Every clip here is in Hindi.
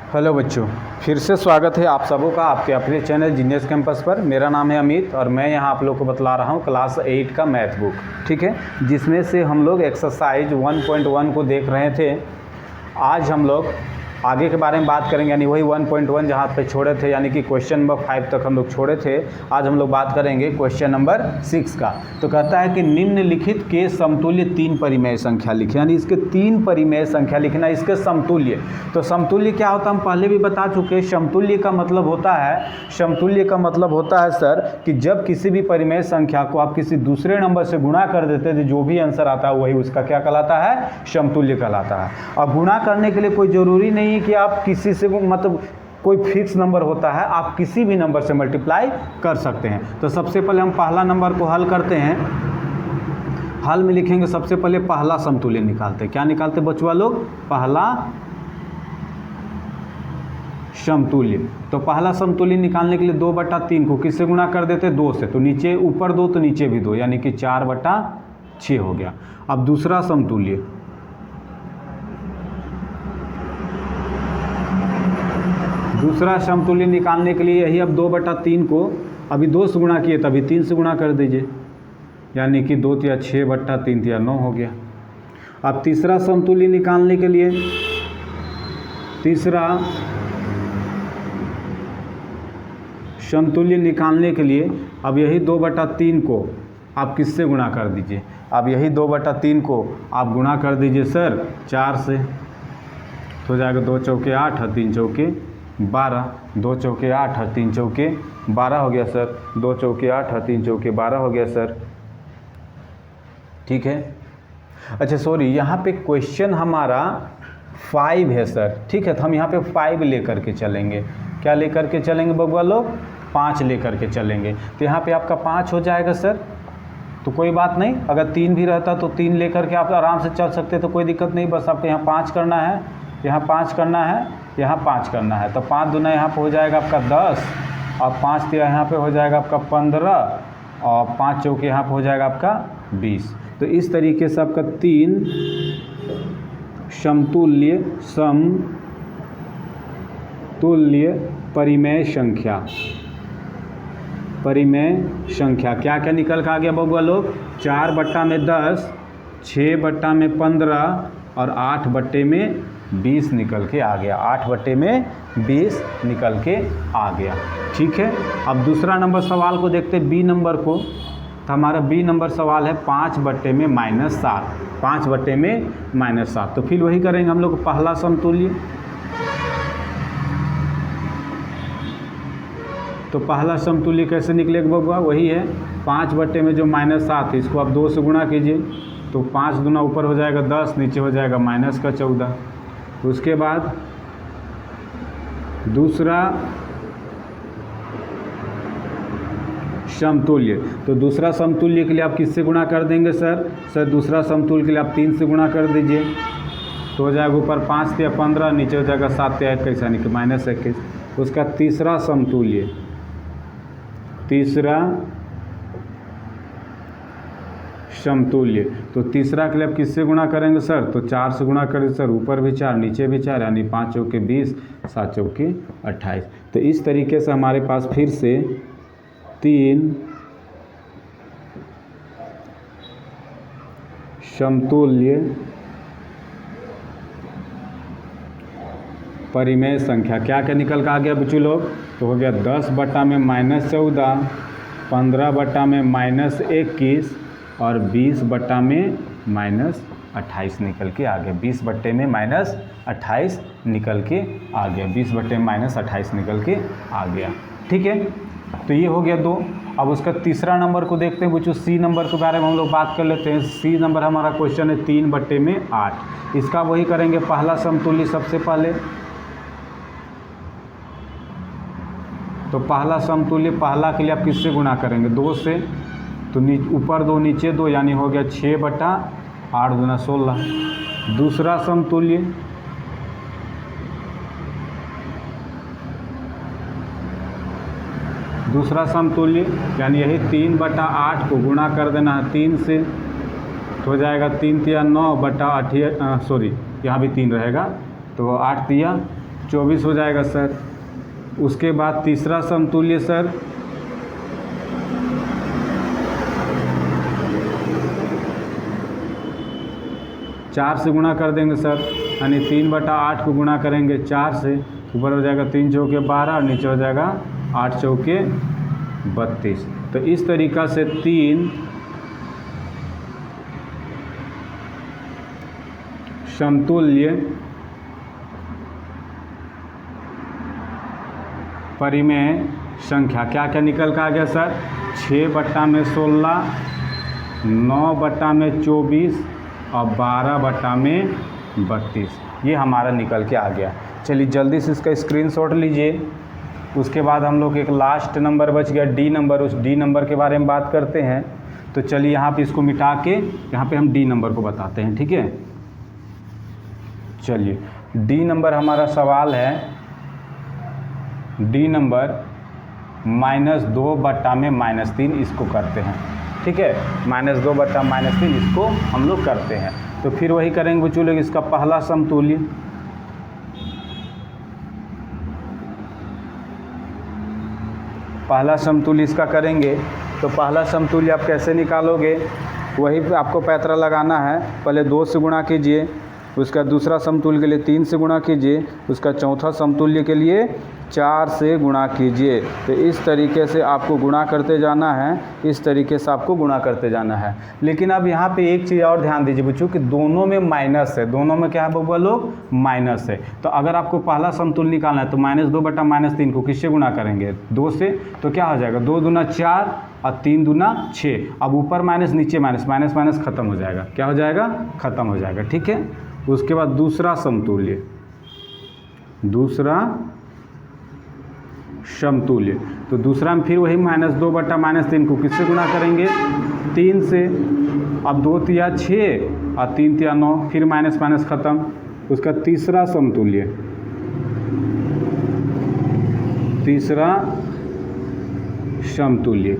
हेलो बच्चों, फिर से स्वागत है आप सबों का आपके अपने चैनल जीनियस कैंपस पर। मेरा नाम है अमित और मैं यहां आप लोग को बतला रहा हूं क्लास 8 का मैथ बुक, ठीक है, जिसमें से हम लोग एक्सरसाइज 1.1 को देख रहे थे। आज हम लोग आगे के बारे में बात करेंगे, यानी वही 1.1 जहाँ पे छोड़े थे, यानी कि क्वेश्चन नंबर 5 तक हम लोग छोड़े थे। आज हम लोग बात करेंगे क्वेश्चन नंबर 6 का। तो कहता है कि निम्नलिखित के समतुल्य 3 परिमेय संख्या लिखें, यानी इसके 3 परिमेय संख्या लिखना, इसके समतुल्य। तो समतुल्य क्या होता है हम पहले भी बता चुके। समतुल्य का मतलब होता है सर कि जब किसी भी परिमेय संख्या को आप किसी दूसरे नंबर से गुणा कर देते हैं, जो भी आंसर आता है वही उसका क्या कहलाता है, समतुल्य कहलाता है। और गुणा करने के लिए कोई ज़रूरी नहीं है कि आप किसी से, मतलब कोई फिक्स नंबर होता है, आप किसी भी नंबर से मल्टीप्लाई कर सकते हैं। तो सबसे पहले हम पहला नंबर को हल करते हैं। हल में लिखेंगे सबसे पहले पहला समतुल्य निकालते हैं। क्या निकालते बचवा लोग? पहला समतुल्य। तो पहला समतुल्य निकालने के लिए 2/3 को किससे गुणा कर देते? 2 से। तो नीचे ऊपर 2 तो नीचे भी 2, यानी कि 4/6 हो गया। अब दूसरा समतुल्य, दूसरा समतुल्य निकालने के लिए यही अब 2/3 को अभी 2 से गुणा किए तभी 3 से गुणा कर दीजिए, यानी कि 2 या 6/3 या 9 हो गया। अब तीसरा समतुल्य निकालने के लिए, तीसरा समतुल्य निकालने के लिए अब यही 2/3 को आप किससे गुणा कर दीजिए? अब यही 2/3 को आप गुणा कर दीजिए सर 4 से। तो हो जाएगा 2 चौके 8 और 3 चौके 12। 2 चौके 8 और 3 चौके 12 हो गया सर। 2 चौके 8 और 3 चौके 12 हो गया सर, ठीक है। अच्छा सॉरी, यहाँ पे क्वेश्चन हमारा 5 है सर, ठीक है। तो हम यहाँ पे 5 लेकर के चलेंगे। क्या लेकर के चलेंगे बबुआ लोग? 5 लेकर के चलेंगे। तो यहाँ पे आपका 5 हो जाएगा सर। तो कोई बात नहीं, अगर 3 भी रहता तो 3 लेकर के आप आराम से चल सकते, तो कोई दिक्कत नहीं। बस आपको यहाँ 5 करना है, यहाँ 5 करना है, यहाँ 5 करना है। तो 5 दूना यहाँ पे हो जाएगा आपका 10 और 5 तिया यहाँ पे हो जाएगा आपका 15 और 5 चौके यहाँ पे हो जाएगा आपका 20। तो इस तरीके से आपका 3 समतुल्य परिमेय संख्या क्या क्या निकल के आ गया बबुआ लोग? 4/10, 6/15 और 8/20 निकल के आ गया। 8/20 निकल के आ गया, ठीक है। अब दूसरा नंबर सवाल को देखते हैं, बी नंबर को। तो हमारा बी नंबर सवाल है 5/-7। 5/-7। तो फिर वही करेंगे हम लोग पहला समतुल्य। तो पहला समतुल्य कैसे निकलेगा बबुआ? वही है 5 में जो -7 है, इसको आप 2 से गुणा कीजिए। तो 5 दूना ऊपर हो जाएगा 10, नीचे हो जाएगा -14। उसके बाद दूसरा समतुल्य। तो दूसरा समतुल्य के लिए आप किससे गुणा कर देंगे सर? दूसरा समतुल्य के लिए आप 3 से गुणा कर दीजिए। तो हो जाएगा ऊपर 5 या 15, नीचे हो जाएगा 7 या 21, यानी कि -21। उसका तीसरा समतुल्य, तो तीसरा के लिए आप किससे गुणा करेंगे सर? तो 4 से गुणा करेंगे सर। ऊपर भी 4 नीचे भी 4, यानी 5 चौके 20, 7 चौके 28। तो इस तरीके से हमारे पास फिर से 3 समतुल्य परिमेय संख्या क्या क्या निकल कर आ गया बच्चों लोग? तो हो गया 10/-14, 15/-21 और 20/-28 निकल के आ गया। 20/-28 निकल के आ गया। 20/-28 निकल के आ गया, ठीक है। तो ये हो गया 2। अब उसका तीसरा नंबर को देखते हैं बच्चों। सी नंबर के बारे में हम लोग बात कर लेते हैं। सी नंबर हमारा क्वेश्चन है 3/8। इसका वही करेंगे पहला समतुल्य सबसे पहले। तो पहला समतुल्य, पहला के लिए आप किससे गुणा करेंगे? 2 से। तो ऊपर 2 नीचे 2, यानी हो गया 6/8 दूना 16। दूसरा समतुल्य, यानी यही 3/8 को गुणा कर देना है 3 से। तो हो जाएगा 3 तिया 9/8, सॉरी यहाँ भी 3 रहेगा, तो 8 तिया 24 हो जाएगा सर। उसके बाद तीसरा समतुल्य सर 4 से गुणा कर देंगे सर, यानी 3/8 को गुणा करेंगे 4 से, ऊपर हो जाएगा 3 चौके 12 और नीचे हो जाएगा 8 चौके 32। तो इस तरीक़ा से 3 समतुल्य परिमेय संख्या क्या क्या निकल कर आ गया सर? 6/16, 9/24 और 12/32, ये हमारा निकल के आ गया। चलिए जल्दी से इसका स्क्रीनशॉट लीजिए। उसके बाद हम लोग एक लास्ट नंबर बच गया डी नंबर, उस डी नंबर के बारे में बात करते हैं। तो चलिए यहाँ पे इसको मिटा के यहाँ पे हम डी नंबर को बताते हैं, ठीक है। चलिए डी नंबर हमारा सवाल है, डी नंबर -2/-3 इसको करते हैं, ठीक है। -2/-3 इसको हम लोग करते हैं। तो फिर वही करेंगे बच्चों लोग, इसका पहला समतुल्य, पहला समतुल्य इसका करेंगे। तो पहला समतुल्य आप कैसे निकालोगे? वही पे आपको पैतरा लगाना है। पहले 2 से गुणा कीजिए, उसका दूसरा समतुल्य के लिए 3 से गुणा कीजिए, उसका चौथा समतुल्य के लिए 4 से गुणा कीजिए। तो इस तरीके से आपको गुणा करते जाना है, इस तरीके से आपको गुणा करते जाना है। लेकिन अब यहाँ पे एक चीज़ और ध्यान दीजिए बच्चों कि दोनों में माइनस है, दोनों में क्या है बबुआ लोग? माइनस है। तो अगर आपको पहला समतुल्य निकालना है तो -2/-3 को किससे गुणा करेंगे? 2 से। तो क्या हो जाएगा? 2 दूना 4 और 3 दूना 6। अब ऊपर माइनस नीचे माइनस, माइनस माइनस खत्म हो जाएगा। क्या हो जाएगा? खत्म हो जाएगा, ठीक है। उसके बाद दूसरा समतुल्य, दूसरा समतुल्य, तो दूसरा में फिर वही -2/-3 को किससे गुणा करेंगे? 3 से। अब 2 तिया 6 और 3 तिया 9, फिर माइनस माइनस ख़त्म। उसका तीसरा समतुल्य, तीसरा समतुल्य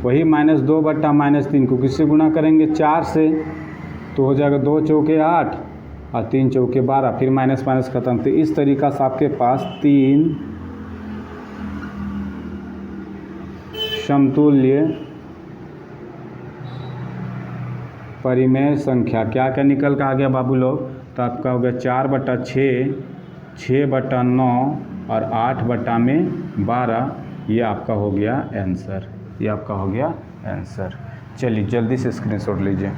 वही -2/-3 को किससे गुणा करेंगे? 4 से। तो हो जाएगा 2 चौके 8 और 3 चौके 12, फिर माइनस माइनस ख़त्म। तो इस तरीक़ा से आपके पास 3 समतुल्य परिमेय संख्या क्या क्या निकल कर आ गया बाबू लोग? तो आपका हो गया 4/6, 6/9 और 8/12। ये आपका हो गया आंसर, ये आपका हो गया आंसर। चलिए जल्दी से स्क्रीनशॉट लीजिए।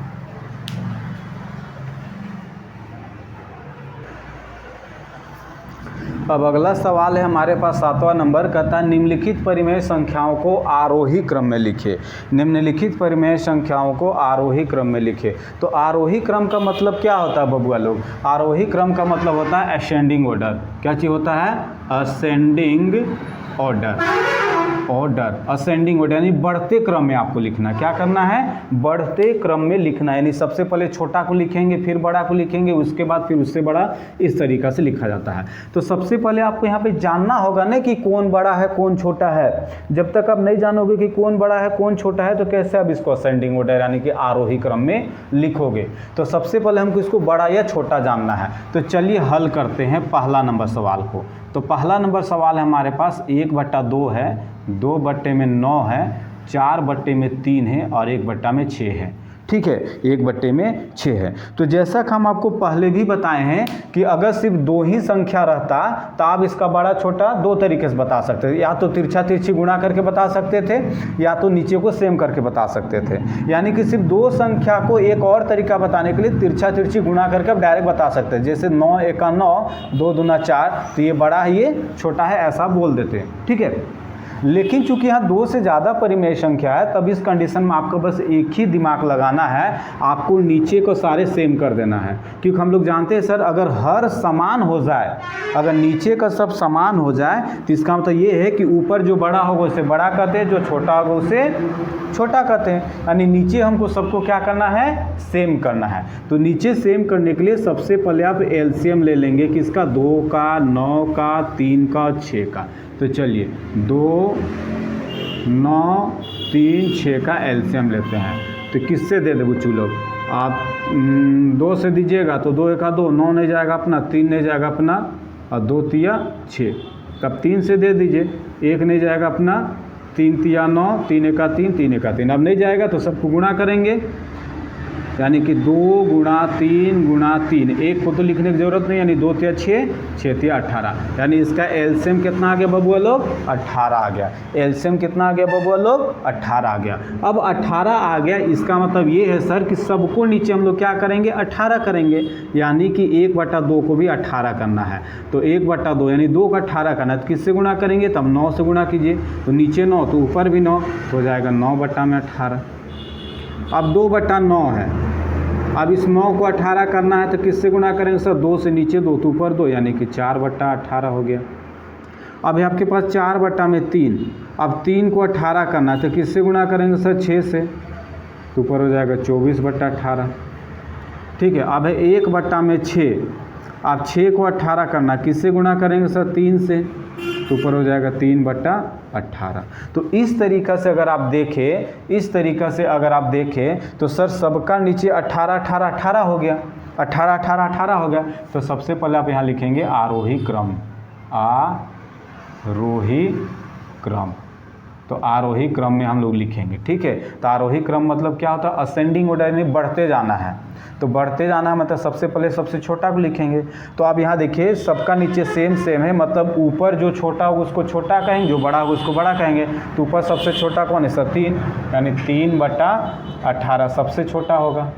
अब अगला सवाल है हमारे पास 7वां नंबर, कहता है निम्नलिखित परिमेय संख्याओं को आरोही क्रम में लिखे। निम्नलिखित परिमेय संख्याओं को आरोही क्रम में लिखे। तो आरोही क्रम का मतलब क्या होता है बबुआ लोग? आरोही क्रम का मतलब होता है असेंडिंग ऑर्डर। क्या चीज़ होता है? Ascending order. Order, ascending order यानी बढ़ते क्रम में आपको लिखना। क्या करना है? बढ़ते क्रम में लिखना। यानी सबसे पहले छोटा को लिखेंगे, फिर बड़ा को लिखेंगे, उसके बाद फिर उससे बड़ा, इस तरीक़ा से लिखा जाता है। तो सबसे पहले आपको यहाँ पे जानना होगा ना कि कौन बड़ा है कौन छोटा है। जब तक आप नहीं जानोगे कि कौन बड़ा है कौन छोटा है तो कैसे आप इसको असेंडिंग ऑर्डर यानी कि आरोही क्रम में लिखोगे। तो सबसे पहले हमको इसको बड़ा या छोटा जानना है। तो चलिए हल करते हैं पहला नंबर सवाल को। तो पहला नंबर सवाल है हमारे पास 1/2 है, 2/9 है, 4/3 है और 1/6 है। ठीक है, 1/6 है। तो जैसा कि हम आपको पहले भी बताए हैं कि अगर सिर्फ 2 ही संख्या रहता तो आप इसका बड़ा छोटा 2 तरीके से बता सकते थे। या तो तिरछा तिरछी गुणा करके बता सकते थे या तो नीचे को सेम करके बता सकते थे। यानी कि सिर्फ 2 संख्या को एक और तरीका बताने के लिए तिरछा तिरछी गुणा करके आप डायरेक्ट बता सकते हैं। जैसे 9 एका 9, 2 दूना 4, तो ये बड़ा है ये छोटा है, ऐसा बोल देते हैं। ठीक है, लेकिन चूंकि यहाँ 2 से ज़्यादा परिमेय संख्या है तब इस कंडीशन में आपको बस एक ही दिमाग लगाना है, आपको नीचे को सारे सेम कर देना है। क्योंकि हम लोग जानते हैं सर अगर हर समान हो जाए, अगर नीचे का सब समान हो जाए तो इसका मतलब ये है कि ऊपर जो बड़ा होगा उसे बड़ा कहते हैं, जो छोटा होगा उसे छोटा कहते हैं। यानी नीचे हमको सबको क्या करना है? सेम करना है। तो नीचे सेम करने के लिए सबसे पहले आप एलसीएम ले लेंगे किसका? 2 का, 9 का, 3 का, 6 का। तो चलिए 2, 9, 3, 6 का एलसीएम लेते हैं। तो किससे दे दे बच्चों लोग? आप 2 से दीजिएगा तो 2 एका 2, 9 नहीं जाएगा अपना, 3 नहीं जाएगा अपना, और 2 तिया 6, कब 3 से दे दीजिए, 1 नहीं जाएगा अपना, 3 तिया 9, 3 एका 3, 3 एका 3, अब नहीं जाएगा तो सबको गुणा करेंगे, यानी कि 2 गुणा 3 गुणा 3, एक को तो लिखने की ज़रूरत नहीं, यानी 2 तिया 6, 6 तिया 18, यानी इसका एलसीएम कितना आ गया बबुआ लोग, 18 आ गया। एलसीएम कितना आ गया बबुआ लोग, 18 आ गया। अब 18 आ गया, इसका मतलब ये है सर कि सबको नीचे हम लोग क्या करेंगे, 18 करेंगे, यानी कि 1/2 को भी 18 करना है, तो 1/2 यानी 2 का 18 करना है, तो किससे गुणा करेंगे, तब 9 से गुणा कीजिए, तो नीचे 9 तो ऊपर भी 9, तो हो जाएगा 9/18। अब 2/9 है, अब इस 9 को 18 करना है तो किससे गुणा करेंगे सर, 2 से नीचे 2 तो ऊपर 2, यानी कि 4/18 हो गया। अब आपके पास 4/3, अब 3 को 18 करना है तो किससे गुणा करेंगे सर, 6 से, तो ऊपर हो जाएगा 24/18। ठीक है, अब है 1/6, अब 6 को 18 करना, किससे गुणा करेंगे सर, 3 से, तो ऊपर हो जाएगा 3/18। तो इस तरीक़ा से अगर आप देखें, इस तरीक़ा से अगर आप देखें तो सर सबका नीचे 18 18 18 हो गया, 18 18 18 हो गया। तो सबसे पहले आप यहाँ लिखेंगे आरोही क्रम, आरोही क्रम, तो आरोही क्रम में हम लोग लिखेंगे। ठीक है, तो आरोही क्रम मतलब क्या होता है, असेंडिंग ऑर्डर में बढ़ते जाना है, तो बढ़ते जाना है मतलब सबसे पहले सबसे छोटा को लिखेंगे। तो आप यहाँ देखिए सबका नीचे सेम है, मतलब ऊपर जो छोटा होगा उसको छोटा कहेंगे, जो बड़ा होगा उसको बड़ा कहेंगे। तो ऊपर सबसे छोटा कौन है सर, 3, यानी 3/18 सबसे छोटा होगा।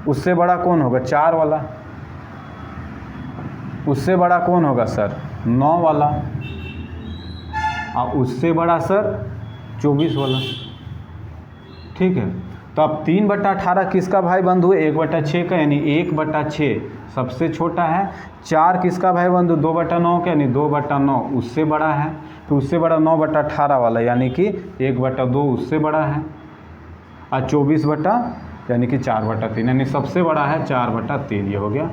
उससे बड़ा कौन होगा, 4 वाला। उससे बड़ा कौन होगा सर, 9 वाला। और उससे बड़ा सर 24 वाला। ठीक है, तो अब 3/18 किसका भाई बंधु है, 1/6 का, यानी 1/6 सबसे छोटा है। 4 किसका भाई बंधु, 2/9 का, यानी 2/9 उससे बड़ा है। तो उससे बड़ा 9/18 वाला, यानी कि 1/2 उससे बड़ा है। और 24 यानी कि 4/3, यानी सबसे बड़ा है 4/3। ये हो गया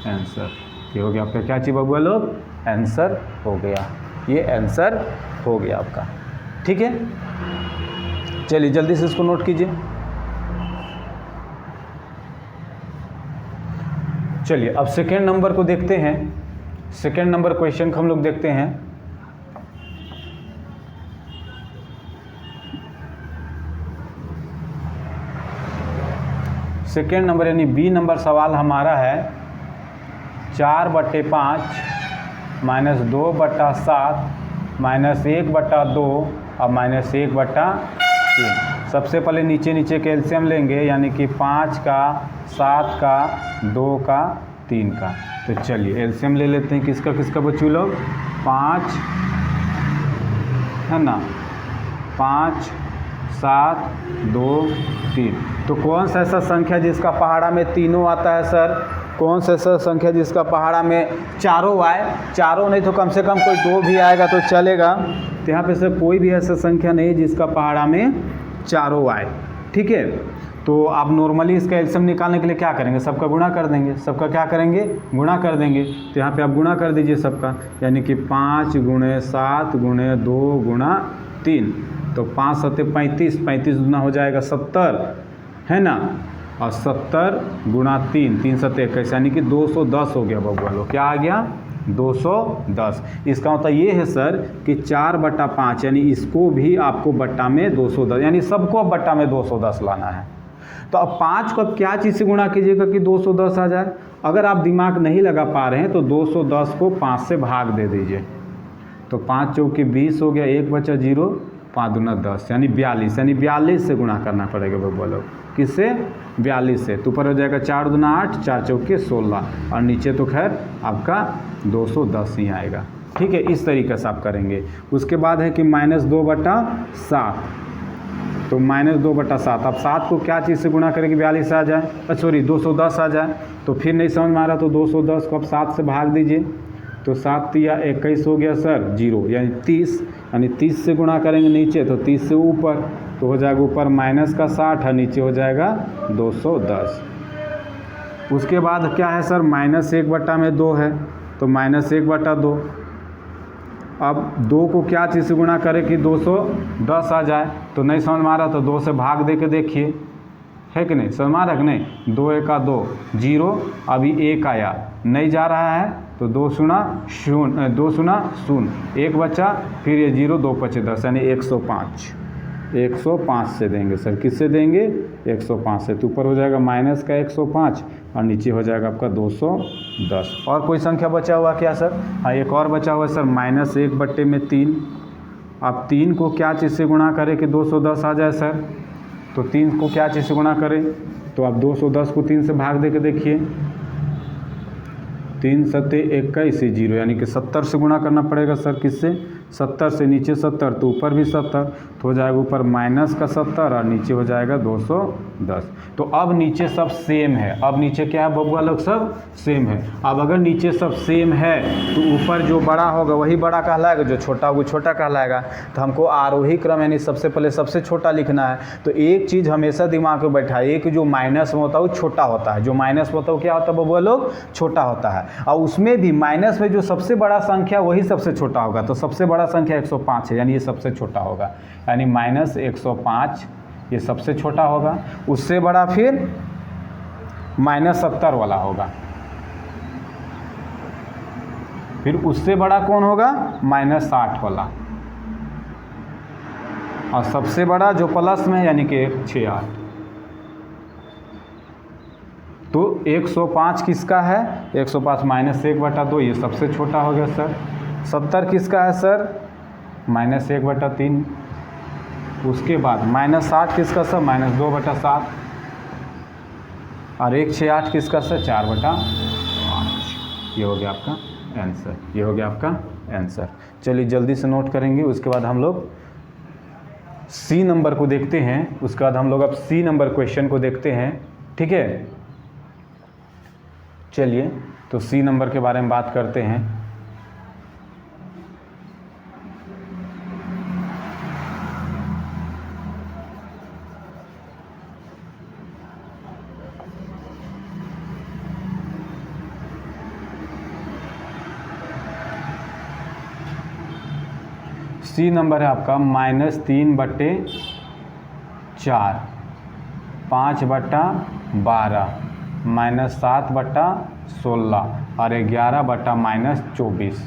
आंसर, ये हो गया आपका क्या चीज़ बबुआ लोग, आंसर हो गया, ये आंसर हो गया आपका। ठीक है, चलिए जल्दी से इसको नोट कीजिए। चलिए अब सेकेंड नंबर को देखते हैं। सेकेंड नंबर क्वेश्चन को हम लोग देखते हैं। सेकेंड नंबर यानी बी नंबर सवाल हमारा है 4/5 -2/7 -1/2 और -1/3। सबसे पहले नीचे नीचे के एलसीएम लेंगे, यानी कि 5 का, 7 का, 2 का, 3 का। तो चलिए एलसीएम ले लेते हैं, किसका किसका बच्चों लोग, 5 है ना, 5 7 2 3। तो कौन सा ऐसा संख्या जिसका पहाड़ा में तीनों आता है सर, कौन सा ऐसा संख्या जिसका पहाड़ा में चारों आए, चारों नहीं तो कम से कम कोई 2 भी आएगा तो चलेगा। तो यहाँ पे सर कोई भी ऐसा संख्या नहीं जिसका पहाड़ा में चारों आए। ठीक है, तो आप नॉर्मली इसका एलसीएम निकालने के लिए क्या करेंगे, सबका गुणा कर देंगे, सबका क्या करेंगे, गुणा कर देंगे। तो यहाँ पे आप गुणा कर दीजिए सबका, यानी कि 5 × 7 × 2 × 3, तो 5 7 35, 35 दूना हो जाएगा 70 है ना, और 70 × 3, 3 7 21, यानी कि 210 हो गया बबुआ लोग, क्या आ गया, 210। इसका मतलब ये है सर कि 4/5, यानी इसको भी आपको बट्टा में 210, यानी सबको अब बट्टा में 210 लाना है। तो अब 5 को अब क्या चीज़ से गुणा कीजिएगा कि 210 आ जाए। अगर आप दिमाग नहीं लगा पा रहे हैं तो 210 को 5 से भाग दे दीजिए, तो 5 चौके 20 हो गया, 1 बचा 0, 5 दूना 10, यानी 42, यानी 42 से गुणा करना पड़ेगा बबुआ लोग, किससे, 42 से। तो ऊपर हो जाएगा 4 दूना 8, 4 चौके 16, और नीचे तो खैर आपका 210 ही आएगा। ठीक है, इस तरीके से आप करेंगे। उसके बाद है कि -2/7, तो -2/7, अब 7 को क्या चीज़ से गुणा करेंगे, 42 आ जाए, सॉरी 210 आ जाए। तो फिर नहीं समझ में आ रहा तो 210 को अब 7 से भाग दीजिए, तो 7 तिया 21 हो गया सर 0, यानी 30, यानी 30 से गुणा करेंगे नीचे, तो 30 से ऊपर, तो हो जाएगा ऊपर -60 है, नीचे हो जाएगा 210। उसके बाद क्या है सर, -1/2 है, तो -1/2। अब 2 को क्या चीज़ से गुणा करें कि 210 आ जाए, तो नहीं समझ में आ रहा तो 2 से भाग दे के देखिए, है कि नहीं, समझ में आ रहा कि नहीं, 2 × 2 0, अभी 1 आया, नहीं जा रहा है तो 2 शून्य शून्य, 2 शून्य शून्य, 1 बचा, फिर ये 0, 2 पचे 10 यानी 105। 105 से देंगे सर, किससे देंगे? 105 से। तो ऊपर हो जाएगा माइनस का 105 और नीचे हो जाएगा आपका 210। और कोई संख्या बचा हुआ क्या सर? हाँ, एक और बचा हुआ है सर, -1/3। आप 3 को क्या चीज़ से गुणा करें कि 210 आ जाए सर? तो 3 को क्या चीज़ से गुणा करें? तो आप 210 को 3 से भाग दे के देखिए, 3 सत्ते 21 से 0 यानी कि 70 से गुणा करना पड़ेगा सर। किससे? 70 से। नीचे 70 तो ऊपर भी 70, तो हो जाएगा ऊपर माइनस का 70 और नीचे हो जाएगा 210। तो अब नीचे सब सेम है। अब नीचे क्या है बबुआ लोग? सब सेम है। अब अगर नीचे सब सेम है तो ऊपर जो बड़ा होगा वही बड़ा कहलाएगा, जो छोटा होगा छोटा कहलाएगा। तो हमको आरोही क्रम यानी सबसे पहले सबसे छोटा लिखना है। तो एक चीज़ हमेशा दिमाग में बैठा है, एक जो माइनस में होता है वो छोटा होता है, जो माइनस में होता है वो क्या होता है बबुआ लोग? छोटा होता है। और उसमें भी माइनस में जो सबसे बड़ा संख्या वही सबसे छोटा होगा। तो सबसे बड़ा संख्या 105 है यानी ये सबसे छोटा होगा, यानी -105 ये सबसे छोटा होगा। उससे बड़ा फिर -70 वाला होगा, फिर उससे बड़ा कौन होगा? -60 वाला, और सबसे बड़ा जो प्लस में यानी कि 168। तो 105 किसका है? 105 -1/2 ये सबसे छोटा हो गया सर। 70 किसका है सर? -1/3। उसके बाद -60 किसका सर? -2/7। और 168 किसका सर? 4/5। ये हो गया आपका आंसर, ये हो गया आपका आंसर। चलिए जल्दी से नोट करेंगे, उसके बाद हम लोग सी नंबर को देखते हैं। उसके बाद हम लोग अब सी नंबर क्वेश्चन को देखते हैं, ठीक है। चलिए तो सी नंबर के बारे में बात करते हैं। सी नंबर है आपका -3/4, 5/12, -7/16 और 11/-24।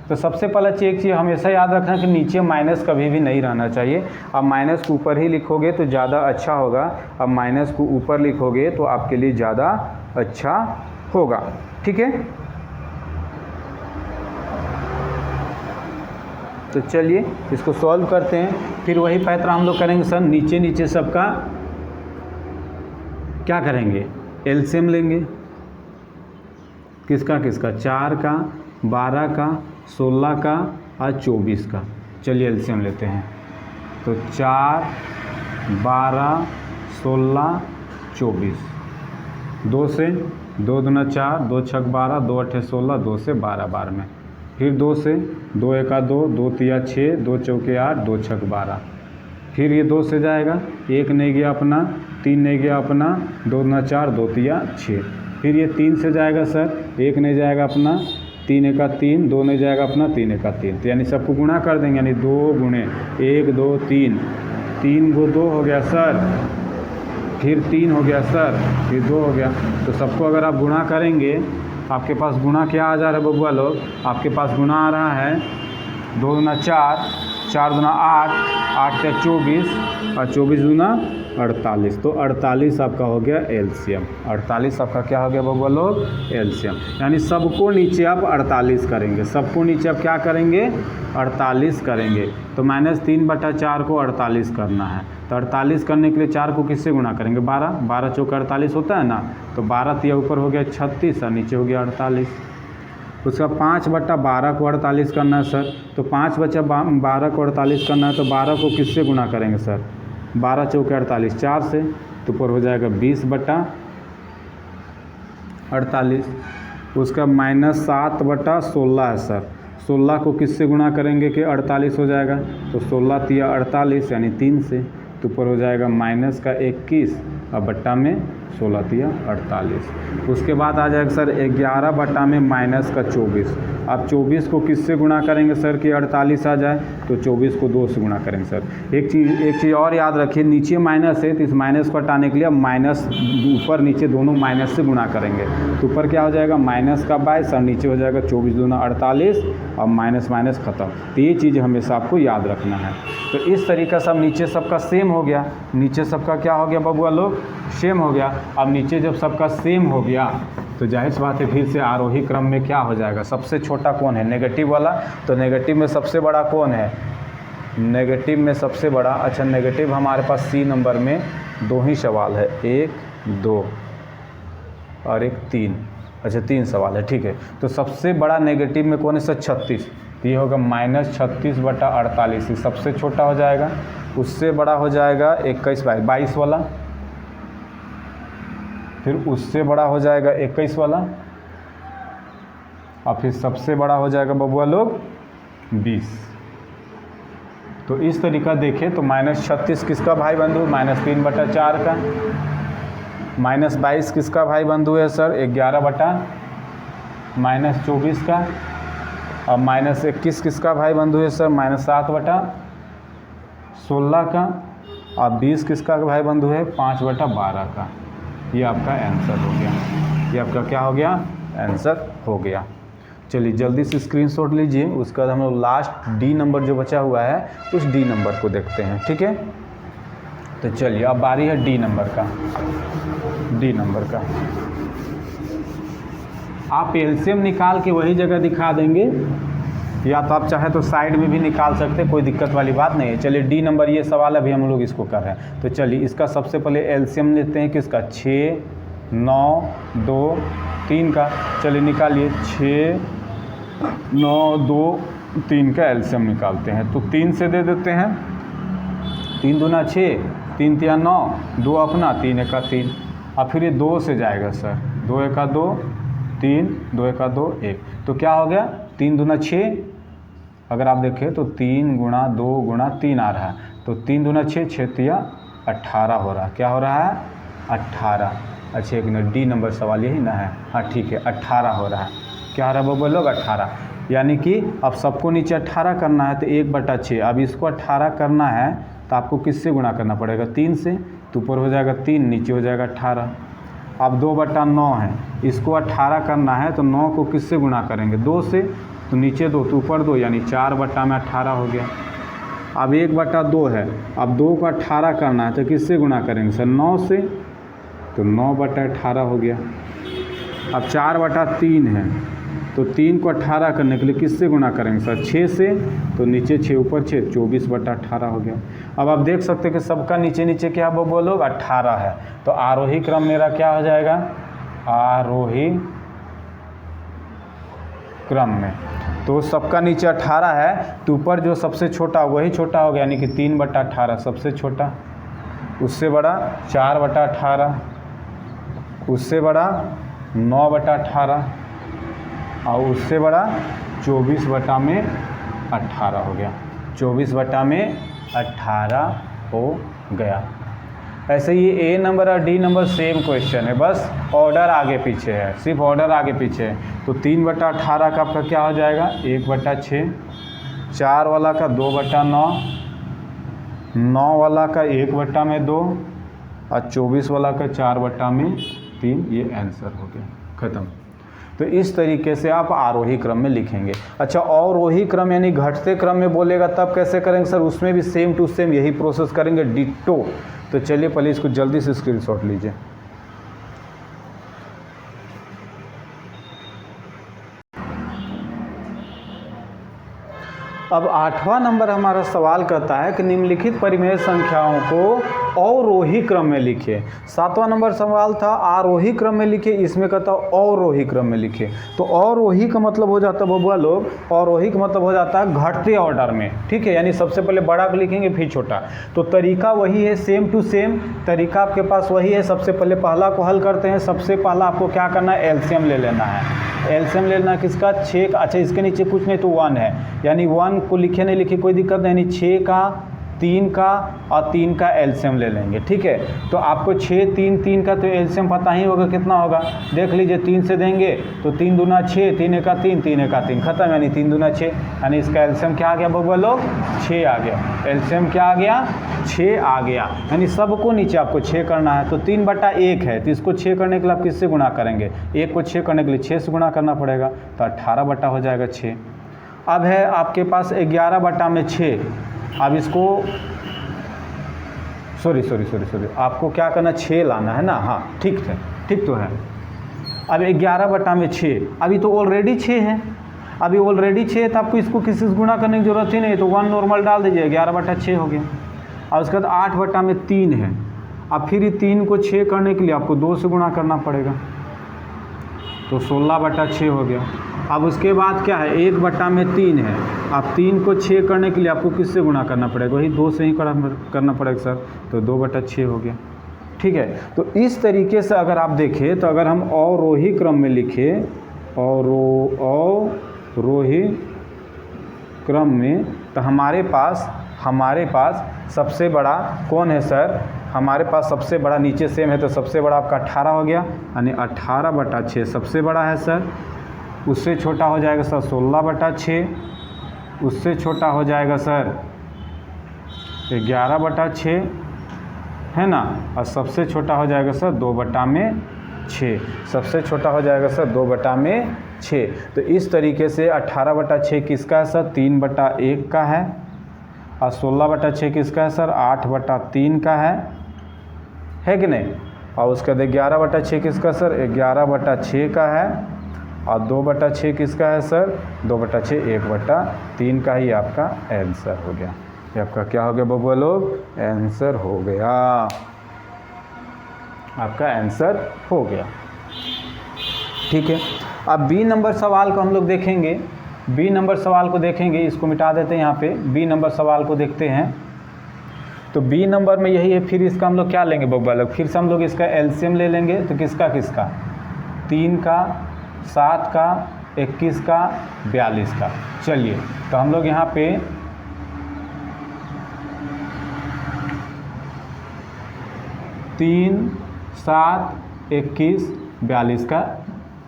तो सबसे पहला चीज़ एक चीज़ हमेशा याद रखना कि नीचे माइनस कभी भी नहीं रहना चाहिए। अब माइनस को ऊपर ही लिखोगे तो ज़्यादा अच्छा होगा। अब माइनस को ऊपर लिखोगे तो आपके लिए ज़्यादा अच्छा होगा, ठीक है। तो चलिए इसको सॉल्व करते हैं। फिर वही पैटर्न हम लोग करेंगे सर, नीचे नीचे सबका क्या करेंगे? एलसीएम लेंगे। किसका किसका? 4 का, 12 का, 16 का और 24 का। चलिए एलसीएम लेते हैं। तो 4, 12, 16, 24। 2 से 2 दूना 4, 2 छक 12, 2 अठे 16, 2 से 12 बार में। फिर 2 से 2 एका 2, 2 तिया 6, 2 चौके 8, 2 छक 12। फिर ये 2 से जाएगा, 1 नहीं गया अपना, 3 नहीं गया अपना, 2 दूना 4, 2 तिया 6। फिर ये 3 से जाएगा सर, 1 नहीं जाएगा अपना, 3 एका 3, 2 नहीं जाएगा अपना, 3 एका 3। तो यानी सबको गुणा कर देंगे, यानी 2 गुणे 1, 2, 3, 3 को 2 हो गया सर, फिर 3 हो गया सर, फिर 2 हो गया। तो सबको अगर आप गुणा करेंगे, आपके पास गुणा क्या आ जा रहा है बबुआ लोग? आपके पास गुणा आ रहा है 2 दूना 4, 4 दूना 8, 8 या 24 और 24 दूना 48। तो 48 आपका हो गया एलसीएम। 48 आपका क्या हो गया बबुआ लोग? एलसीएम। यानी सबको नीचे आप 48 करेंगे, सबको नीचे आप क्या करेंगे? 48 करेंगे। तो -3/4 को 48 करना है। तो 48 करने के लिए 4 को किससे गुणा करेंगे? 12, 12 चौका 48 होता है ना। तो 12 तिया ऊपर हो गया 36 और नीचे हो गया 48। उसका 5/12 को 48 करना है सर। तो 5/12 को 48 करना है, तो 12 को किससे गुणा करेंगे सर? 12 चौके 48, 4 से। तो ऊपर हो जाएगा 20/48। उसका -7/16 है सर। 16 को किससे गुणा करेंगे कि 48 हो जाएगा? तो 16 तिया 48 यानी 3 से। तो ऊपर हो जाएगा -21 और बट्टा में 16 तिया 48। उसके बाद आ जाएगा सर 11 बटा में माइनस का 24। अब 24 को किससे गुणा करेंगे सर कि 48 आ जाए, तो 24 को 2 से गुणा करेंगे सर। एक चीज़ और याद रखिए, नीचे माइनस है तो इस माइनस को हटाने के लिए माइनस ऊपर नीचे दोनों माइनस से गुणा करेंगे, तो ऊपर क्या हो जाएगा माइनस का 22 और नीचे हो जाएगा 24 दूना 48 और माइनस माइनस ख़त्म। तो ये चीज़ हमेशा आपको याद रखना है। तो इस तरीक़े से अब नीचे सबका सेम हो गया, नीचे सबका क्या हो गया बबुआ लोग, सेम हो गया। अब नीचे जब सबका सेम हो गया तो जाहिर सी बात है फिर से आरोही क्रम में क्या हो जाएगा, सबसे छोटा कौन है, नेगेटिव वाला। तो नेगेटिव में सबसे बड़ा कौन है, नेगेटिव में सबसे बड़ा, अच्छा नेगेटिव हमारे पास सी नंबर में 2 ही सवाल है, 1 2 और 1 3। अच्छा 3 सवाल है, ठीक है। तो सबसे बड़ा नेगेटिव में कौन है सर, 36। तो ये होगा -36 बटा 48, ये सबसे छोटा हो जाएगा। उससे बड़ा हो जाएगा 21 22 वाला, फिर उससे बड़ा हो जाएगा 21 वाला, और फिर सबसे बड़ा हो जाएगा बबुआ लोग 20। तो इस तरीका देखें तो -36 किसका भाई बंधु, -3 बटा 4 का। -22 किसका भाई बंधु है सर, 11 बटा -24 का। और -21 किसका भाई बंधु है सर, -7 बटा 16 का। और 20 किसका भाई बंधु है, 5 बटा 12 का। ये आपका आंसर हो गया, ये आपका क्या हो गया, आंसर हो गया। चलिए जल्दी से स्क्रीनशॉट लीजिए, उसके बाद हम लोग लास्ट डी नंबर जो बचा हुआ है उस डी नंबर को देखते हैं, ठीक है। तो चलिए अब बारी है डी नंबर का। डी नंबर का आप एलसीएम निकाल के वही जगह दिखा देंगे, या तो आप चाहे तो साइड में भी निकाल सकते, कोई दिक्कत वाली बात नहीं है। चलिए डी नंबर ये सवाल अभी हम लोग इसको कर रहे हैं। तो चलिए इसका सबसे पहले एलसीएम लेते हैं किसका, 6 9 2 3 का। चलिए निकालिए, 6 9 2 3 का एलसीएम निकालते हैं। तो 3 से दे देते हैं, 3 दूना 6, 3 तिया 9, 2 अपना, 3 एका 3। और फिर ये 2 से जाएगा सर, 2 एका 2 3, 2 एका 2 1। तो क्या हो गया, 3 दूना 6, अगर आप देखें तो 3 गुणा 2 गुणा 3 आ रहा है। तो 3 दूना 6, 6 तिया 18 हो रहा है। क्या हो रहा है, 18। अच्छा एक मिनट, डी नंबर सवाल यही ना है, हाँ ठीक है, 18 हो रहा है। क्या हो रहा है वो बोलोग, 18। यानी कि अब सबको नीचे 18 करना है तो 1/6। अब इसको 18 करना है तो आपको किससे गुणा करना पड़ेगा, 3 से। तो ऊपर हो जाएगा 3, नीचे हो जाएगा 18। अब 2/9 है, इसको 18 करना है तो 9 को किससे गुणा करेंगे, 2 से। तो नीचे 2 तो ऊपर 2, यानी 4/18 हो गया। अब 1/2 है, अब 2 को 18 करना है तो किससे गुणा करेंगे सर, 9 से। तो 9/18 हो गया। अब 4/3 है, तो 3 को 18 करने के लिए किससे गुणा करेंगे सर, 6 से। तो नीचे 6 ऊपर 6, 24/18 हो गया। अब आप देख सकते हैं कि सबका नीचे नीचे क्या वो बोलो 18 है। तो आरोही क्रम मेरा क्या हो जाएगा, आरोही क्रम में तो सबका नीचे 18 है, तो ऊपर जो सबसे छोटा वही छोटा हो गया, यानी कि 3/18 सबसे छोटा। उससे बड़ा 4/18, उससे बड़ा 9/18 और उससे बड़ा 24/18 हो गया। 24/18 हो गया। ऐसे ही ए नंबर और डी नंबर सेम क्वेश्चन है, बस ऑर्डर आगे पीछे है, सिर्फ ऑर्डर आगे पीछे है। तो 3/18 का आपका क्या हो जाएगा, 1/6। 4 वाला का 2/9, 9 वाला का 1/2 और 24 वाला का 4/3। ये आंसर हो गया, ख़त्म। तो इस तरीके से आप आरोही क्रम में लिखेंगे। अच्छा अवरोही क्रम यानी घटते क्रम में बोलेगा तब कैसे करेंगे सर, उसमें भी सेम टू सेम यही प्रोसेस करेंगे, डिट्टो। तो चलिए पहले इसको जल्दी से स्क्रीनशॉट लीजिए। अब 8वां नंबर हमारा सवाल कहता है कि निम्नलिखित परिमेय संख्याओं को अवरोही क्रम में लिखिए। 7वां नंबर सवाल था आरोही क्रम में लिखिए, इसमें कहता है अवरोही क्रम में लिखिए। तो अवरोही का मतलब हो जाता है बबुआ लोग, अवरोही का मतलब हो जाता है घटते ऑर्डर में, ठीक है। यानी सबसे पहले बड़ा लिखेंगे फिर छोटा। तो तरीका वही है, सेम टू सेम तरीका आपके पास वही है। सबसे पहले पहला को हल करते हैं। सबसे पहला आपको क्या करना है, एलसीएम ले लेना है। एलसीएम लेना किसका, 6 का। अच्छा इसके नीचे कुछ नहीं तो 1 है, यानी 1 को लिखे नहीं लिखे कोई दिक्कत नहीं, यानी 6 का 3 का और 3 का एलसीएम ले लेंगे। ठीक है, तो आपको 6 3 3 का तो एलसीएम पता ही होगा कितना होगा, देख लीजिए 3 से देंगे तो 3 दूना 6, 3 एका 3, 3 एका 3, खत्म, यानी 3 दूना 6, यानी इसका एलसीएम क्या आ गया बबुआ लोग, 6 आ गया। एलसीएम क्या आ गया, 6 आ गया, यानी सबको नीचे आपको 6 करना है। तो 3/1 है, तो इसको 6 करने के लिए आप किससे गुणा करेंगे, 1 को 6 करने के लिए 6 से गुणा करना पड़ेगा, तो 18 बटा हो जाएगा 6। अब है आपके पास 11/6, अब इसको सॉरी आपको क्या करना, 6 लाना है ना, हाँ ठीक तो है। अब 11/6, अभी तो ऑलरेडी 6 है, अभी ऑलरेडी 6 है, तो आपको इसको किसी से गुणा करने की जरूरत ही नहीं, तो 1 नॉर्मल डाल दीजिए, 11/6 हो गया। और उसके बाद 8/3 है, अब फिर ये 3 को 6 करने के लिए आपको 2 से गुणा करना पड़ेगा, तो 16/6 हो गया। अब उसके बाद क्या है, 1/3 है, अब 3 को 6 करने के लिए आपको किससे गुणा करना पड़ेगा, वही 2 से ही करना पड़ेगा सर, तो 2/6 हो गया। ठीक है, तो इस तरीके से अगर आप देखें, तो अगर हम अवरोही क्रम में लिखें, अवरोही क्रम में, तो हमारे पास सबसे बड़ा कौन है सर, हमारे पास सबसे बड़ा नीचे सेम है, तो सबसे बड़ा आपका 18 हो गया, यानी 18/6 सबसे बड़ा है सर। उससे छोटा हो जाएगा सर 16/6, उससे छोटा हो जाएगा सर 11/6, है ना, और सबसे छोटा हो जाएगा सर 2/6, सबसे छोटा हो जाएगा सर 2/6। तो इस तरीके से 18/6 किसका है सर, 3/1 का है, और 16/6 किसका है सर, 8/3 का है कि नहीं। और उसके बाद 11/6 किसका सर, 11/6 का है, और 2/6 किसका है सर, 2/6 1/3 का ही आपका आंसर हो गया। ये आपका क्या हो गया बबुआ लोग, आंसर हो गया, आपका आंसर हो गया। ठीक है, अब बी नंबर सवाल को हम लोग देखेंगे, बी नंबर सवाल को देखेंगे, इसको मिटा देते हैं यहाँ पे, बी नंबर सवाल को देखते हैं। तो बी नंबर में यही है, फिर इसका हम लोग क्या लेंगे बबुआ लोग, फिर से हम लोग इसका एलसीएम ले लेंगे, तो किसका 3 का, 7 का, 21 का, 42 का। चलिए, तो हम लोग यहाँ पे 3, 7, 21, 42 का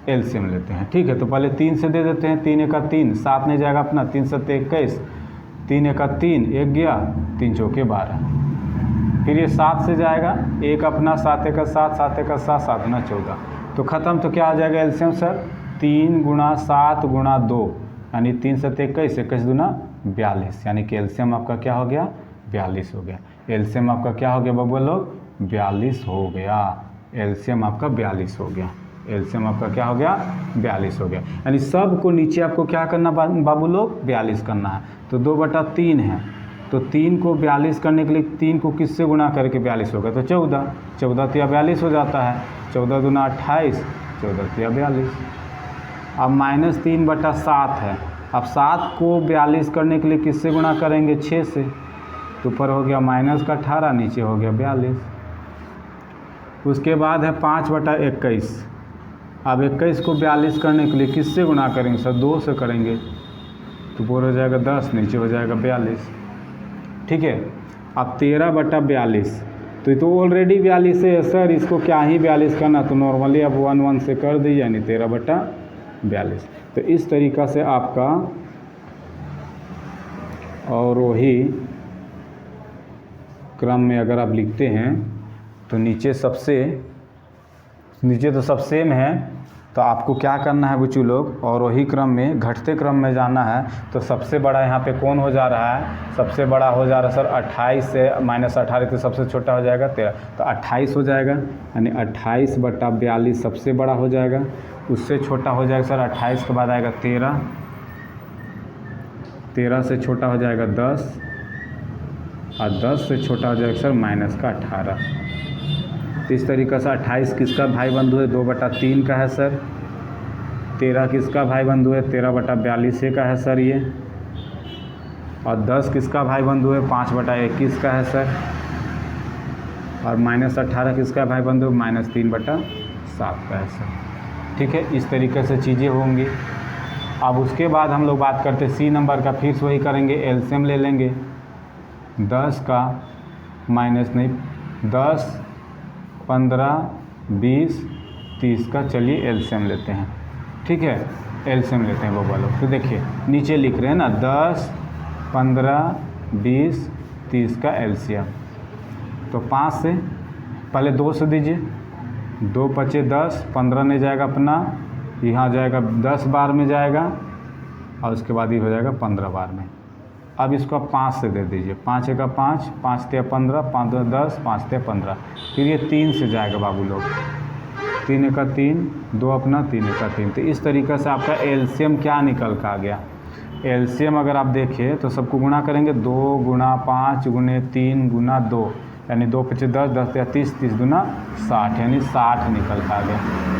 एलसीएम लेते हैं। ठीक है, तो पहले 3 से दे देते हैं, 3 एका 3, 7 नहीं जाएगा अपना, 3 7 21, 3 एका 3, 1 गया, 3 चौके 12, फिर ये 7 से जाएगा, 1 अपना, 7 एका 7, 7 एका 7, 7 गुना 14, तो ख़त्म। तो क्या आ जाएगा एलसीएम सर, 3 × 7 × 2, यानी 3 7 21, 21 दूना 42, यानी कि एलसीएम आपका क्या हो गया, 42 हो गया। एलसीएम आपका क्या हो गया बबुआ लोग, 42 हो गया, एलसीएम आपका 42 हो गया, एलसीएम आपका क्या हो गया, 42 हो गया। यानी सब को नीचे आपको क्या करना बाबू लोग, 42 करना है। तो 2/3 है, तो 3 को 42 करने के लिए 3 को किससे गुणा करके 42 होगा, तो 14 तो 42 हो जाता है, 14 दूना 28, 14 तो 42। अब -3/7 है, अब 7 को 42 करने के लिए किससे गुणा करेंगे, 6 से, तो ऊपर हो गया -18, नीचे हो गया 42। उसके बाद है 5/21, अब 21 को 42 करने के लिए किससे गुणा करेंगे सर, 2 से करेंगे, तो ऊपर हो जाएगा 10, नीचे हो जाएगा 42। ठीक है, अब 13/42, तो ये तो ऑलरेडी 42 है सर, इसको क्या ही 42 करना, तो नॉर्मली अब 1 से कर दीजिए, यानी 13/42। तो इस तरीक़ा से आपका अवरोही क्रम में अगर आप लिखते हैं, तो नीचे तो सब सेम है, तो आपको क्या करना है बच्चों लोग, अवरोही क्रम में घटते क्रम में जाना है। तो सबसे बड़ा यहाँ पे कौन हो जा रहा है, सबसे बड़ा हो जा रहा है सर 28 से -18, तो सबसे छोटा हो जाएगा 13, तो 28 हो जाएगा, यानी 28/42 सबसे बड़ा हो जाएगा। उससे छोटा हो जाएगा सर 28 के बाद आएगा 13, 13 से छोटा हो जाएगा 10, और 10 से छोटा हो जाएगा सर -18। तो इस तरीक़े से 28 किसका भाई बंधु है, 2/3 का है सर। 13 किसका भाई बंधु है, 13/42 का है सर ये। और 10 किसका भाई बंधु है, 5/21 का है सर। और -18 किसका भाई बंधु, -3/7 का है सर। ठीक है, इस तरीके से चीज़ें होंगी। अब उसके बाद हम लोग बात करते हैं सी नंबर का, फिर से वही करेंगे, एलसीएम ले लेंगे। 10 का माइनस नहीं 10, 15, 20, 30 का चलिए एलसीएम लेते हैं। ठीक है, एलसीएम लेते हैं वो वालों। तो देखिए नीचे लिख रहे हैं ना 10, 15, 20, 30 का एलसीएम। तो 5 से पहले 2 से दीजिए, 2 पचे 10, 15 नहीं जाएगा अपना, यहाँ जाएगा 10 बार में जाएगा और उसके बाद ये हो जाएगा 15 बार में। अब इसको आप 5 से दे दीजिए, 5 का 5, 5 ते 15, 5 2 10, 5 ते 15। फिर ये 3 से जाएगा बाबू लोग, 3 का 3, 2 अपना 3 का 3। तो इस तरीक़े से आपका एलसीएम क्या निकल का आ गया। एलसीएम अगर आप देखिए तो सबको गुणा करेंगे, 2 गुणा 5 गुणे 3 गुणा 2, यानी 2 पचे 10, 10 या 30, 30 दूना 60, यानी 60 निकल के आ गया।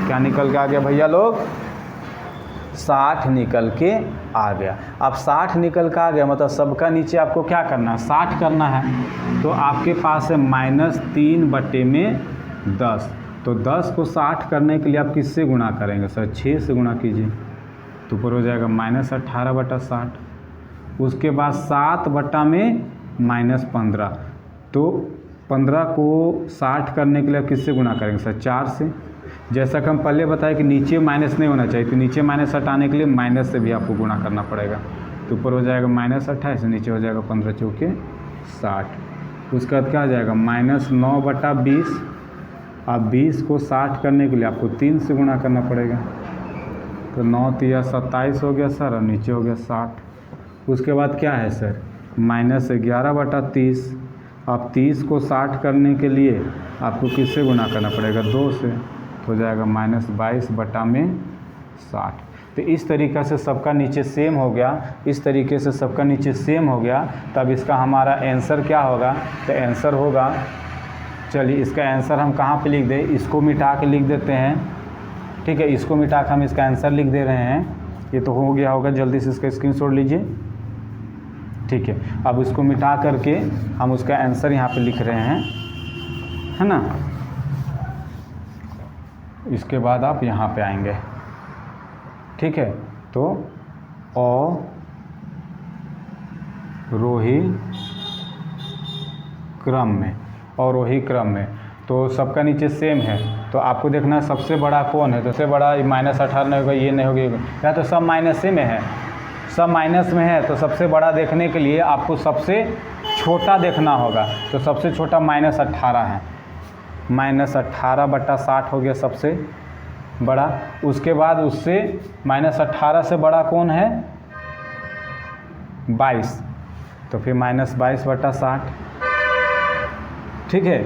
क्या निकल के आ गया भैया लोग? 60 निकल के आ गया। अब 60 निकल के आ गया मतलब सबका नीचे आपको क्या करना है? 60 करना है। तो आपके पास है -3/10। तो 10 को 60 करने के लिए आप किससे गुणा करेंगे सर? 6 से गुणा कीजिए तो ऊपर हो जाएगा -18/60। उसके बाद 7/-15। तो 15 को 60 करने के लिए किससे गुणा करेंगे सर? 4 से। जैसा कि हम पहले बताए कि नीचे माइनस नहीं होना चाहिए, तो नीचे माइनस हटाने के लिए माइनस से भी आपको गुणा करना पड़ेगा। तो ऊपर हो जाएगा -28, नीचे हो जाएगा 15 चौके 60। उसके बाद क्या हो जाएगा? -9/20। अब 20 को 60 करने के लिए आपको 3 से गुणा करना पड़ेगा। तो 9 तिया 27 हो गया सर, और नीचे हो गया 60। उसके बाद क्या है सर? -11/30। अब 30 को 60 करने के लिए आपको किससे गुणा करना पड़ेगा? 2 से। तो हो जाएगा -22/60। तो इस तरीक़े से सबका नीचे सेम हो गया। इस तरीके से सबका नीचे सेम हो गया, तब इसका हमारा आंसर क्या होगा? तो आंसर होगा, चलिए इसका आंसर हम कहाँ पे लिख दें? इसको मिटा के लिख देते हैं। ठीक है, इसको मिटा के हम इसका आंसर लिख दे रहे हैं। ये तो हो गया होगा, जल्दी से इसका स्क्रीनशॉट लीजिए। ठीक है, अब इसको मिटा करके हम उसका आंसर यहाँ पे लिख रहे हैं, है ना। इसके बाद आप यहाँ पे आएंगे। ठीक है, तो अवरोही क्रम में, अवरोही क्रम में तो सबका नीचे सेम है। तो आपको देखना है सबसे बड़ा कौन है। तो सबसे बड़ा -18 नहीं होगा, ये नहीं होगा, या तो सब माइनस में है, सब माइनस में है। तो सबसे बड़ा देखने के लिए आपको सबसे छोटा देखना होगा। तो सबसे छोटा -18 है, -18/60 हो गया सबसे बड़ा। उसके बाद उससे -18 से बड़ा कौन है? 22। तो फिर -22/60। ठीक है,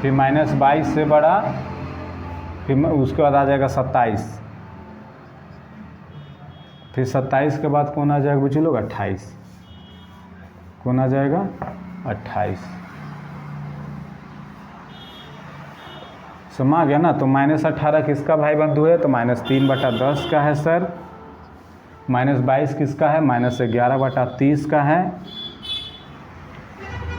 फिर -22 से बड़ा, फिर उसके बाद आ जाएगा 27। फिर 27 के बाद कौन आ जाएगा बच्चे लोग? 28। कौन आ जाएगा? 28। समझ गया ना। तो -18 किसका भाई बंधु है? तो -3/10 का है सर। -22 किसका है? -11/30 का है।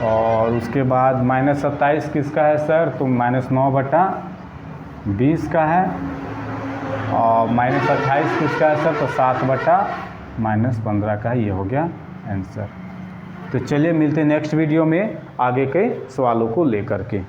और उसके बाद -27 किसका है सर? तो -9/20 का है। और -28 किसका है सर? तो 7/-15 का है। ये हो गया आंसर। तो चलिए मिलते हैं नेक्स्ट वीडियो में आगे के सवालों को लेकर के।